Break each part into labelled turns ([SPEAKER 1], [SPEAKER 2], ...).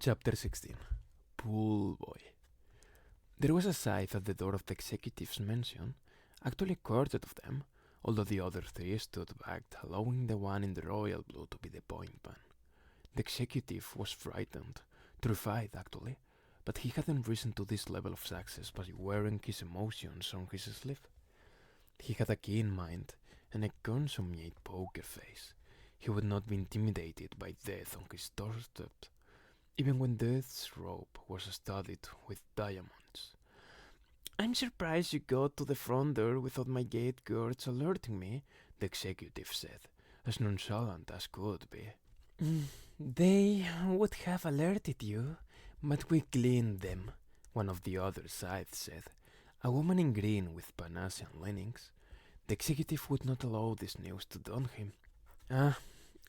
[SPEAKER 1] Chapter 16. Pool Boy. There was a scythe at the door of the executive's mansion, actually a quartet of them, although the other three stood back, allowing the one in the royal blue to be the point man. The executive was frightened, terrified actually, but he hadn't risen to this level of success by wearing his emotions on his sleeve. He had a keen mind and a consummate poker face. He would not be intimidated by death on his doorstep, even when death's robe was studded with diamonds. "I'm surprised you got to the front door without my gate guards alerting me," the executive said, as nonchalant as could be. "They would have alerted you, but we cleaned them," one of the other scythes said, a woman in green with Panasian leanings. The executive would not allow this news to daunt him.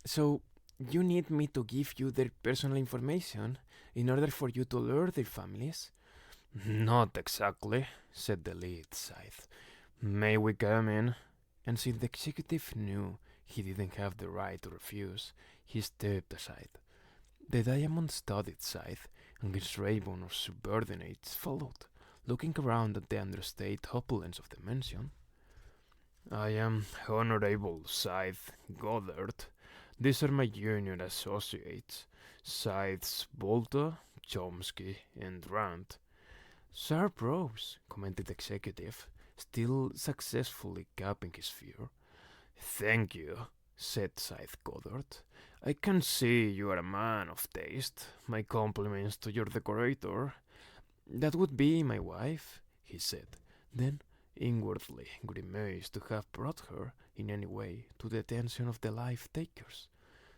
[SPEAKER 1] So you need me to give you their personal information in order for you to lure their families?" "Not exactly," said the lead scythe. "May we come in?" And since the executive knew he didn't have the right to refuse, he stepped aside. The diamond-studded scythe and his raven of subordinates followed, looking around at the understated opulence of the mansion. "I am Honorable Scythe Goddard. These are my junior associates, Scythes Bolter, Chomsky, and Rand." "Sharp rows," commented the executive, still successfully capping his fear. "Thank you," said Scythe Goddard. "I can see you are a man of taste. My compliments to your decorator." "That would be my wife," he said, then inwardly grimaced to have brought her in any way to the attention of the life-takers.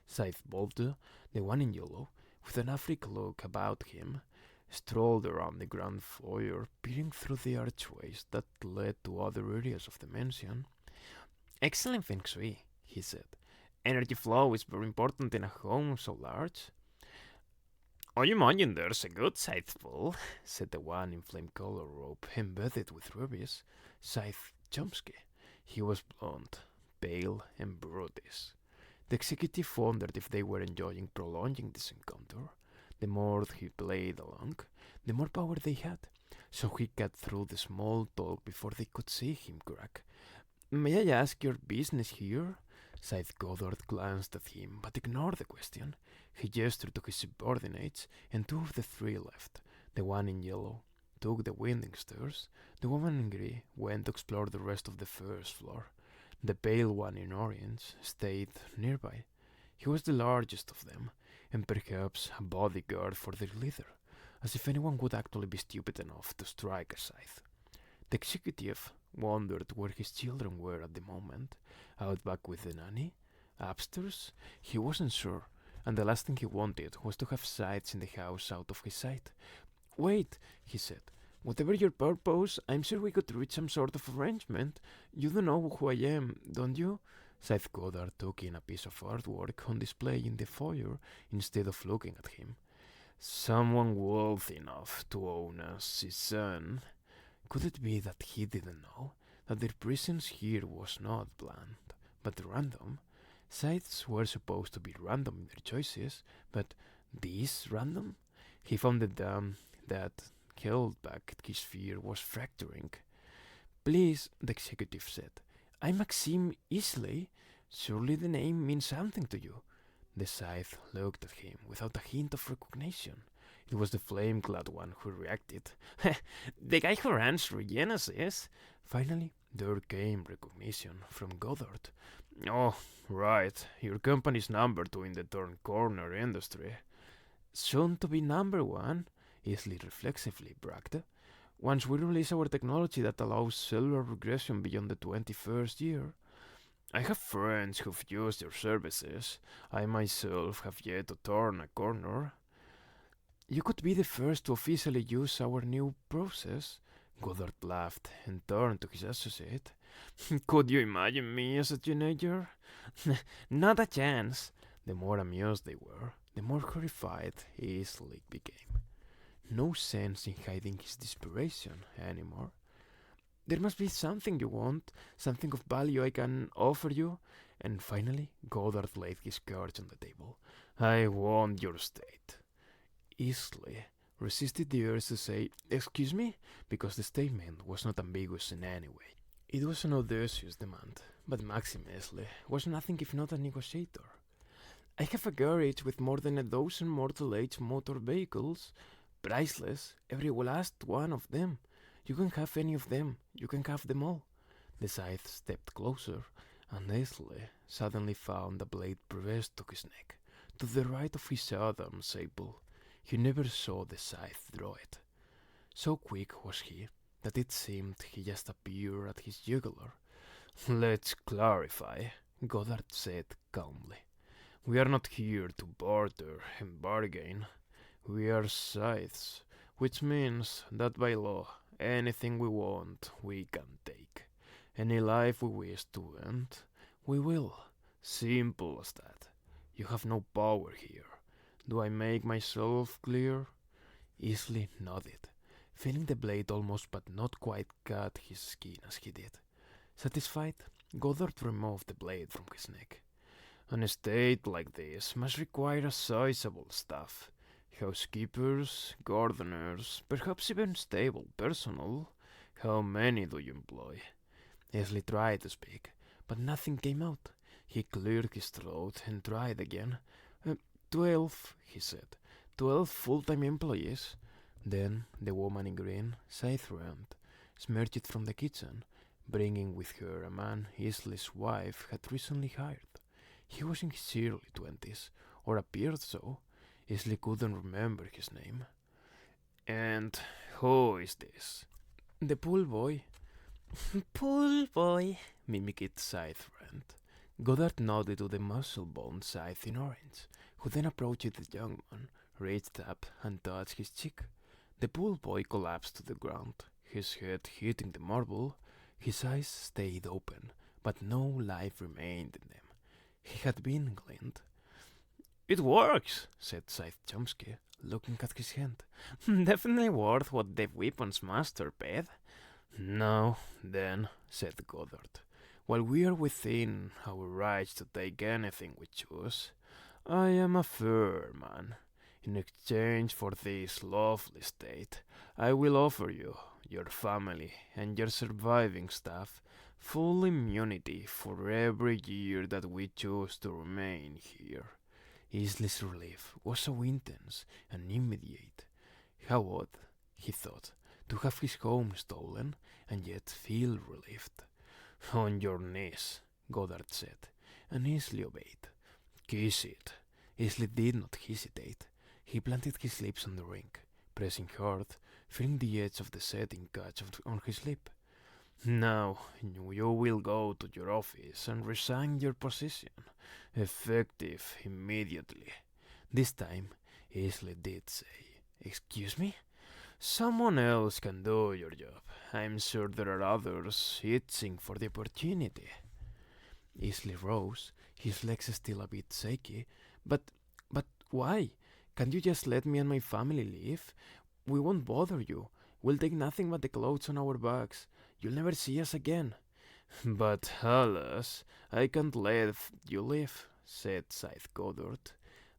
[SPEAKER 1] Scythe Bolter, the one in yellow, with an Afric look about him, strolled around the grand foyer, peering through the archways that led to other areas of the mansion. "Excellent feng shui," he said. "Energy flow is very important in a home so large." "I imagine there's a good scythe pool," said the one in flame-color robe embedded with rubies, Scythe Chomsky. He was blonde, pale, and brutish. The executive wondered if they were enjoying prolonging this encounter. The more he played along, the more power they had, so he cut through the small talk before they could see him crack. "May I ask your business here?" Scythe Goddard glanced at him, but ignored the question. He gestured to his subordinates, and two of the three left. The one in yellow took the winding stairs. The woman in grey went to explore the rest of the first floor. The pale one in orange stayed nearby. He was the largest of them, and perhaps a bodyguard for their leader, as if anyone would actually be stupid enough to strike a scythe. The executive wondered where his children were at the moment. Out back with the nanny? Upstairs? He wasn't sure, and the last thing he wanted was to have scythes in the house out of his sight. "Wait," he said. "Whatever your purpose, I'm sure we could reach some sort of arrangement. You don't know who I am, don't you?" Scythe Goddard took in a piece of artwork on display in the foyer instead of looking at him. "Someone wealthy enough to own a Scythe." Could it be that he didn't know that their presence here was not planned, but random? Scythes were supposed to be random in their choices, but this random? He found the dam that held back his fear was fracturing. "Please," the executive said, "I'm Maxime Isley. Surely the name means something to you." The scythe looked at him without a hint of recognition. It was the flame-clad one who reacted. "The guy who runs Regenesis." Finally, there came recognition from Goddard. "Oh, right. Your company's number two in the turn corner industry." "Soon to be number one," Isley reflexively bragged. "Once we release our technology that allows cellular regression beyond the 21st year." "I have friends who've used your services. I myself have yet to turn a corner." "You could be the first to officially use our new process." Goddard laughed and turned to his associate. "Could you imagine me as a teenager?" "Not a chance." The more amused they were, the more horrified Isley became. No sense in hiding his desperation anymore. "There must be something you want, something of value I can offer you." And finally, Goddard laid his cards on the table. "I want your state." Easily resisted the urge to say, "Excuse me," because the statement was not ambiguous in any way. It was an audacious demand, but Maxim Easley was nothing if not a negotiator. "I have a garage with more than a dozen mortal-age motor vehicles. Priceless, every last one of them. You can have any of them. You can have them all." The Scythe stepped closer, and Easley suddenly found a blade pressed to his neck, to the right of his Adam's sable. He never saw the Scythe draw it. So quick was he that it seemed he just appeared at his jugular. "Let's clarify," Goddard said calmly. "We are not here to barter and bargain. We are scythes, which means that by law, anything we want, we can take. Any life we wish to end, we will. Simple as that. You have no power here. Do I make myself clear?" Easley nodded, feeling the blade almost but not quite cut his skin as he did. Satisfied, Goddard removed the blade from his neck. "An estate like this must require a sizable staff. Housekeepers, gardeners, perhaps even stable personnel. How many do you employ?" Easley tried to speak, but nothing came out. He cleared his throat and tried again. 12, he said. 12 full-time employees." Then the woman in green sighed round, emerged from the kitchen, bringing with her a man Easley's wife had recently hired. He was in his early 20s, or appeared so. Easley couldn't remember his name. "And who is this?" "The pool boy." "Pool boy," mimicked Scythe friend. Goddard nodded to the muscle-bound Scythe in orange, who then approached the young man, reached up and touched his cheek. The pool boy collapsed to the ground, his head hitting the marble. His eyes stayed open, but no life remained in them. He had been cleaned. "It works," said Scythe Chomsky, looking at his hand. "Definitely worth what the weapons master paid." "No, then," said Goddard. "While we are within our rights to take anything we choose, I am a fair man. In exchange for this lovely state, I will offer you, your family, and your surviving staff full immunity for every year that we choose to remain here." Easley's relief was so intense and immediate. How odd, he thought, to have his home stolen and yet feel relieved. "On your knees," Goddard said, and Easley obeyed. "Kiss it." Easley did not hesitate. He planted his lips on the ring, pressing hard, feeling the edge of the setting catch on his lip. "Now you will go to your office and resign your position, effective immediately." This time, Easley did say, "Excuse me?" "Someone else can do your job. I'm sure there are others itching for the opportunity." Easley rose, his legs still a bit shaky. But why? Can't you just let me and my family leave? We won't bother you. We'll take nothing but the clothes on our backs. You'll never see us again." "But alas, I can't let you leave," said Scythe Goddard.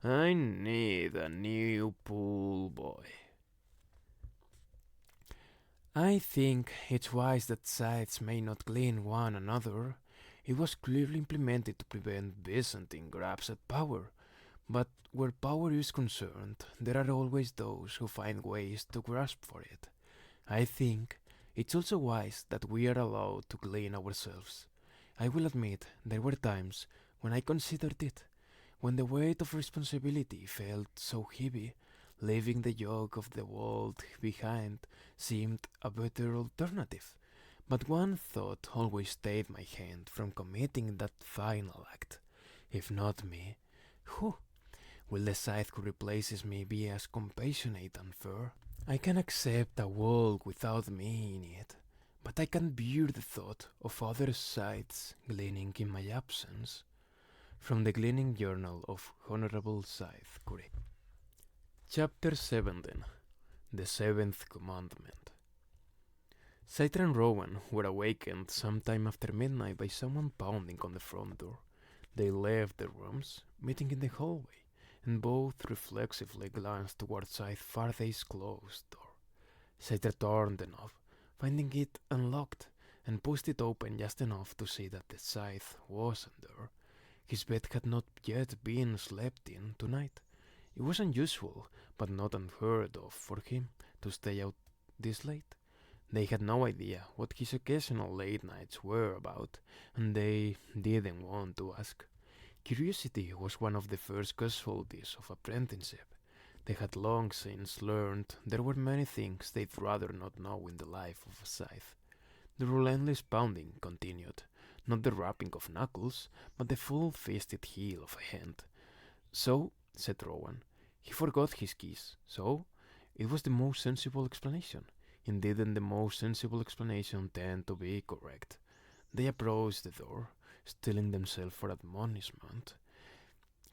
[SPEAKER 1] "I need a new pool boy." "I think it's wise that scythes may not clean one another. It was clearly implemented to prevent Byzantine grabs at power. But where power is concerned, there are always those who find ways to grasp for it. I think it's also wise that we are allowed to clean ourselves. I will admit there were times when I considered it, when the weight of responsibility felt so heavy, leaving the yoke of the world behind seemed a better alternative. But one thought always stayed my hand from committing that final act. If not me, who? Will the scythe who replaces me be as compassionate and fair? I can accept a world without me in it, but I can bear the thought of other scythes gleaning in my absence. From the Gleaning Journal of Honorable Scythe Goddard. Chapter 17. The Seventh Commandment. Scythe and Rowan were awakened sometime after midnight by someone pounding on the front door. They left their rooms, meeting in the hallway, and both reflexively glanced toward Scythe Faraday's closed door. Scythe turned the knob, finding it unlocked, and pushed it open just enough to see that the Scythe wasn't there. His bed had not yet been slept in tonight. It was unusual, but not unheard of for him to stay out this late. They had no idea what his occasional late nights were about, and they didn't want to ask. Curiosity was one of the first casualties of apprenticeship. They had long since learned there were many things they'd rather not know in the life of a scythe. The relentless pounding continued, not the rapping of knuckles, but the full-fisted heel of a hand. So, said Rowan, he forgot his keys, so it was the most sensible explanation. Indeed, and the most sensible explanation tend to be correct. They approached the door, steeling themselves for admonishment.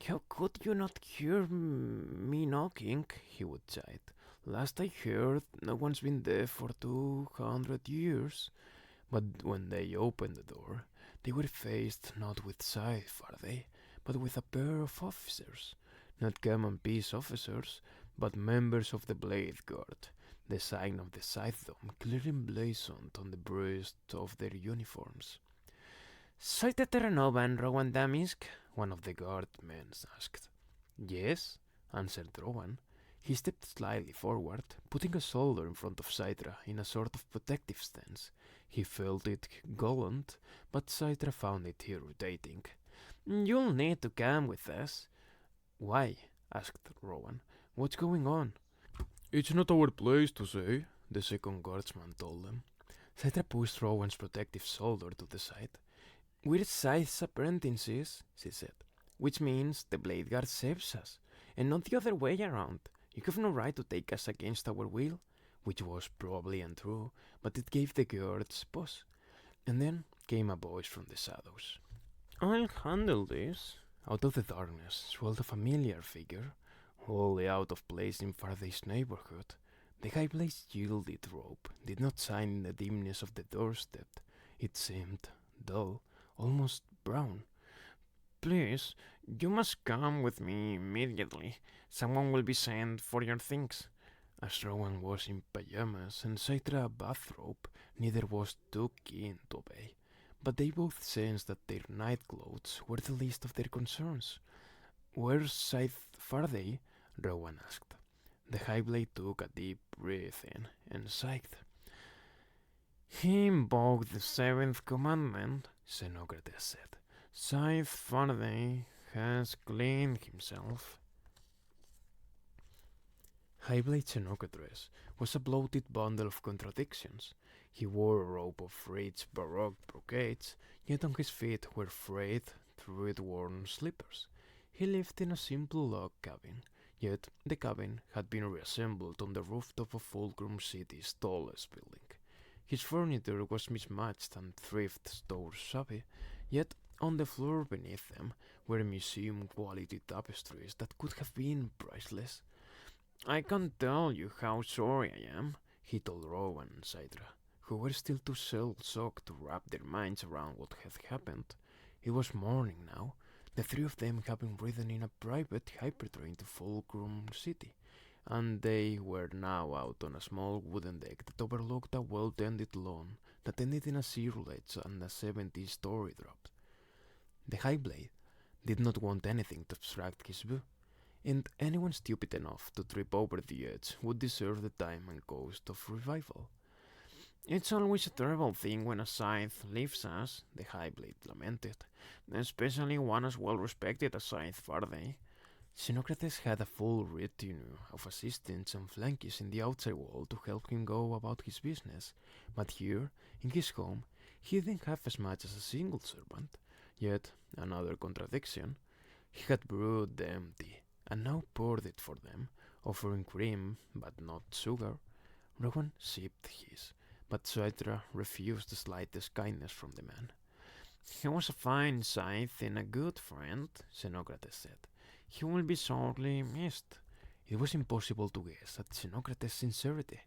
[SPEAKER 1] How could you not hear me knocking? He would chide. Last I heard, no one's been there for 200 years. But when they opened the door, they were faced not with Scythe Faraday, but with a pair of officers. Not common peace officers, but members of the Blade Guard, the sign of the Scythedom clearly emblazoned on the breast of their uniforms. "Soy de Terranova and Rowan Damisk?" one of the guardmen asked. "Yes," answered Rowan. He stepped slightly forward, putting a shoulder in front of Citra in a sort of protective stance. He felt it gallant, but Citra found it irritating. "You'll need to come with us." "Why?" asked Rowan. "What's going on?" "It's not our place to say," the second guardsman told them. Citra pushed Rowan's protective shoulder to the side. "We're Scythe's apprentices," she said, "which means the Blade Guard saves us, and not the other way around. You have no right to take us against our will," which was probably untrue, but it gave the guards pause. And then came a voice from the shadows. "I'll handle this." Out of the darkness swelled a familiar figure, wholly out of place in Faraday's neighborhood. The high-blazed gilded robe did not shine in the dimness of the doorstep. It seemed dull, almost brown. "Please, you must come with me immediately. Someone will be sent for your things." As Rowan was in pajamas and Citra a bathrobe, neither was too keen to obey. But they both sensed that their night clothes were the least of their concerns. "Where's Scythe Faraday?" Rowan asked. The Highblade took a deep breath in and sighed. "He invoked the seventh commandment," Xenocrates said. "Scythe Faraday has cleaned himself." Highblade Xenocrates was a bloated bundle of contradictions. He wore a robe of rich baroque brocades, yet on his feet were frayed, thread-worn slippers. He lived in a simple log cabin, yet the cabin had been reassembled on the rooftop of Fulcrum City's tallest building. His furniture was mismatched and thrift store shabby, yet on the floor beneath them were museum-quality tapestries that could have been priceless. "I can't tell you how sorry I am," he told Rowan and Citra, who were still too shell-shocked to wrap their minds around what had happened. It was morning now, the three of them having ridden in a private hypertrain to Fulcrum City, and they were now out on a small wooden deck that overlooked a well-tended lawn that ended in a zero ledge and a 70-story drop. The Highblade did not want anything to obstruct his view, and anyone stupid enough to trip over the edge would deserve the time and cost of revival. "It's always a terrible thing when a scythe leaves us," the Highblade lamented, "especially one as well respected as Scythe Faraday." Xenocrates had a full retinue of assistants and flunkies in the outside wall to help him go about his business, but here, in his home, he didn't have as much as a single servant. Yet, another contradiction, he had brewed them tea, and now poured it for them, offering cream, but not sugar. Rowan sipped his, but Citra refused the slightest kindness from the man. "He was a fine scythe and a good friend," Xenocrates said. "He will be sorely missed." It was impossible to guess at Xenocrates' sincerity.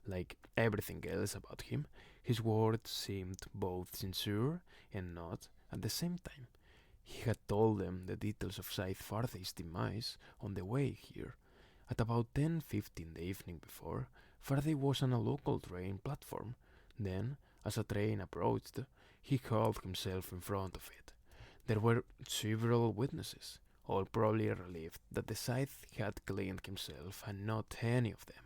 [SPEAKER 1] Like everything else about him, his words seemed both sincere and not at the same time. He had told them the details of Scythe Farday's demise on the way here. At about 10:15 the evening before, Faraday was on a local train platform. Then, as a train approached, he hurled himself in front of it. There were several witnesses, all probably relieved that the Scythe had cleaned himself and not any of them.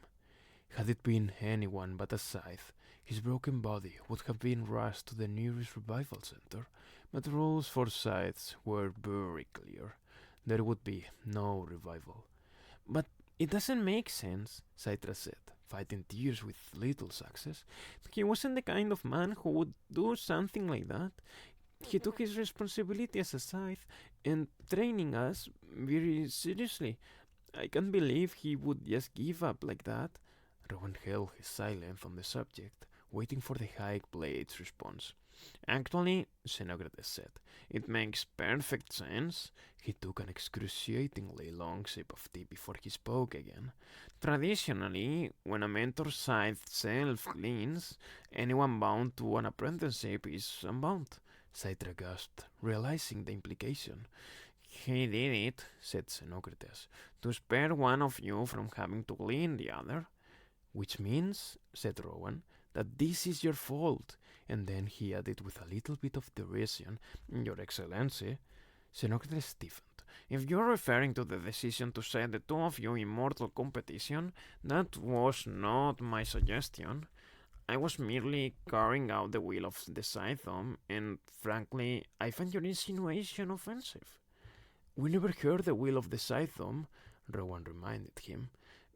[SPEAKER 1] Had it been anyone but a Scythe, his broken body would have been rushed to the nearest revival center, but the rules for Scythes were very clear. There would be no revival. But it doesn't make sense, Citra said, fighting tears with little success. He wasn't the kind of man who would do something like that. He took his responsibility as a Scythe and training us very seriously. I can't believe he would just give up like that. Rowan held his silence on the subject, waiting for the High Blade's response. Actually, Xenocrates said, it makes perfect sense. He took an excruciatingly long sip of tea before he spoke again. Traditionally, when a mentor scythe self-cleans, anyone bound to an apprenticeship is unbound. Citra gasped, realizing the implication. He did it, said Xenocrates, to spare one of you from having to clean the other. Which means, said Rowan, that this is your fault. And then he added with a little bit of derision, Your Excellency. Xenocrates stiffened. If you're referring to the decision to set the two of you in mortal competition, that was not my suggestion. I was merely carrying out the will of the Scythedom, and frankly, I find your insinuation offensive. We never heard the will of the Scythedom, Rowan reminded him,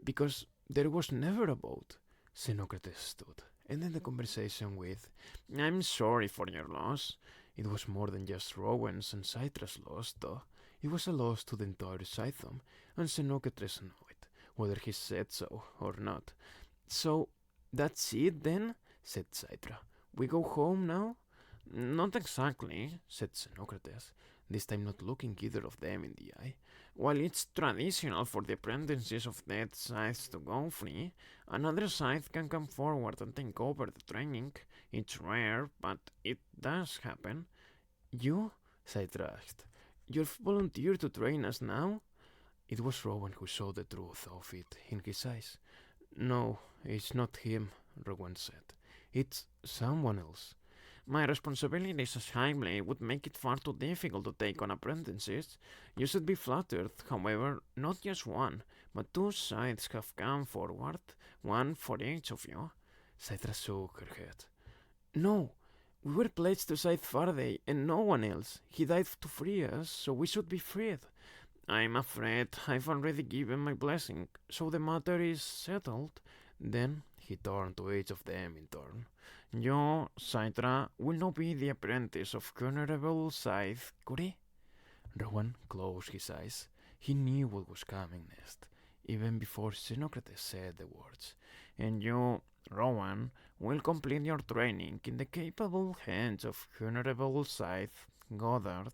[SPEAKER 1] because there was never a vote. Xenocrates stood, ending the conversation with, I'm sorry for your loss. It was more than just Rowan's and Citra's loss, though. It was a loss to the entire Scythedom, and Xenocrates knew it, whether he said so or not. So, that's it then, said Citra. We go home now? Not exactly, said Xenocrates, this time not looking either of them in the eye. While it's traditional for the apprentices of dead scythes to go free, another scythe can come forward and take over the training. It's rare, but it does happen. You? Citra asked. You've volunteered to train us now? It was Rowan who saw the truth of it in his eyes. No, it's not him, Rowan said. It's someone else. My responsibilities as Highblade would make it far too difficult to take on apprentices. You should be flattered, however, not just one, but two scythes have come forward, one for each of you. Citra shook her head. No, we were pledged to Scythe Faraday and no one else. He died to free us, so we should be freed. I'm afraid I've already given my blessing, so the matter is settled. Then he turned to each of them in turn. You, Citra, will now be the apprentice of Venerable Scythe Goddard. Rowan closed his eyes. He knew what was coming next, even before Xenocrates said the words. And you, Rowan, will complete your training in the capable hands of Venerable Scythe Goddard.